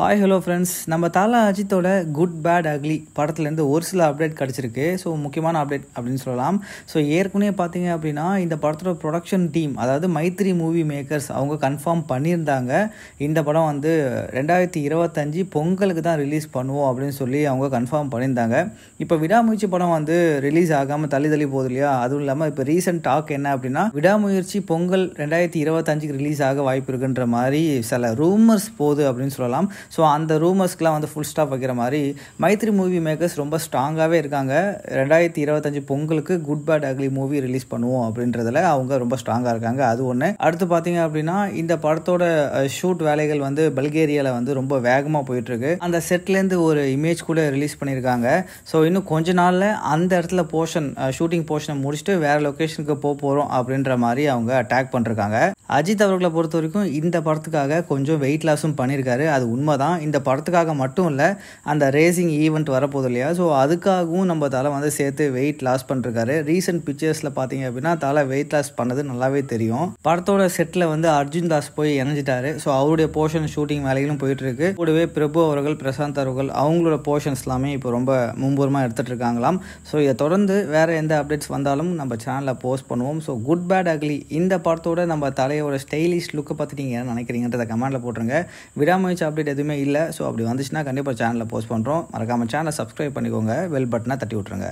Hi hello friends, நம்ம தல அஜித்தோட குட் பேட் அக்லி படத்துலேருந்து ஒரு சில அப்டேட் கிடச்சிருக்கு. ஸோ முக்கியமான அப்டேட் அப்படின்னு சொல்லலாம். ஸோ ஏற்கனவே பார்த்தீங்க அப்படின்னா இந்த படத்தோட ப்ரொடக்ஷன் டீம், அதாவது மைத்ரி மூவி மேக்கர்ஸ், அவங்க கன்ஃபார்ம் பண்ணியிருந்தாங்க இந்த படம் வந்து 2025 பொங்கலுக்கு தான் ரிலீஸ் பண்ணுவோம் அப்படின்னு சொல்லி அவங்க கன்ஃபார்ம் பண்ணியிருந்தாங்க. இப்போ விடாமுயற்சி படம் வந்து ரிலீஸ் ஆகாமல் தள்ளி போகுது இல்லையா? அதுவும் இல்லாமல் இப்போ ரீசெண்ட் டாக் என்ன அப்படின்னா விடாமுயற்சி பொங்கல் 2025 ரிலீஸ் ஆக வாய்ப்பு இருக்குன்ற மாதிரி சில ரூமர்ஸ் போகுது அப்படின்னு சொல்லலாம். ஸோ அந்த ரூமர்ஸ்க்கெலாம் வந்து ஃபுல் ஸ்டாப் வைக்கிற மாதிரி மைத்ரி மூவி மேக்கர்ஸ் ரொம்ப ஸ்ட்ராங்காகவே இருக்காங்க. 2025 பொங்கலுக்கு good bad ugly movie release பண்ணுவோம் அப்படின்றதுல அவங்க ரொம்ப ஸ்ட்ராங்காக இருக்காங்க. அது ஒன்று. அடுத்து பார்த்தீங்க அப்படின்னா இந்த படத்தோட ஷூட் வேலைகள் வந்து பல்கேரியாவில் வந்து ரொம்ப வேகமாக போயிட்டுருக்கு. அந்த செட்லேருந்து ஒரு இமேஜ் கூட ரிலீஸ் பண்ணியிருக்காங்க. ஸோ இன்னும் கொஞ்ச நாளில் அந்த இடத்துல ஷூட்டிங் போர்ஷனை முடிச்சுட்டு வேறு லொக்கேஷனுக்கு போகிறோம் அப்படின்ற மாதிரி அவங்க அட்டாக் பண்ணிருக்காங்க. அஜித் அவர்களை பொறுத்த வரைக்கும் இந்த படத்துக்காக கொஞ்சம் வெயிட் லாஸும் பண்ணியிருக்காரு. அது உண்மைதான். இந்த படத்துக்காக மட்டும் இல்லை, அந்த ரேசிங் ஈவெண்ட் வரப்போகுது இல்லையா? ஸோ அதுக்காகவும் நம்ம தலை வந்து சேர்த்து வெயிட் லாஸ் பண்ணிருக்காரு. ரீசெண்ட் பிக்சர்ஸில் பார்த்தீங்க அப்படின்னா தலை வெயிட் லாஸ் பண்ணது நல்லாவே தெரியும். படத்தோட செட்டில் வந்து அர்ஜுன் தாஸ் போய் இணைஞ்சிட்டாரு. ஸோ அவருடைய போர்ஷன் ஷூட்டிங் வேலைகளும் போயிட்டு இருக்கு. கூடவே பிரபு அவர்கள், பிரசாந்த் அவர்கள், அவங்களோட போர்ஷன்ஸ் எல்லாமே இப்போ ரொம்ப மும்பூரமாக எடுத்துட்டு இருக்காங்களாம். ஸோ இதை தொடர்ந்து வேற எந்த அப்டேட்ஸ் வந்தாலும் நம்ம சேனலில் போஸ்ட் பண்ணுவோம். ஸோ குட் பேட் அக்லி இந்த படத்தோட நம்ம தலையோட ஸ்டைலிஷ் லுக்கை பற்றி நீங்கள் என்ன நினைக்கிறீங்கன்றத கமெண்ட்டில் போட்டுருங்க. விடாமுயற்சி அப்டேட் எதுவுமே இல்லை. ஸோ அப்படி வந்துச்சுன்னா கண்டிப்பாக சேனலில் போஸ்ட் பண்ணுறோம். மறக்காமல் சேனலை சப்ஸ்கிரைப் பண்ணிக்கோங்க. பெல் பட்டனை தட்டி விட்ருங்க.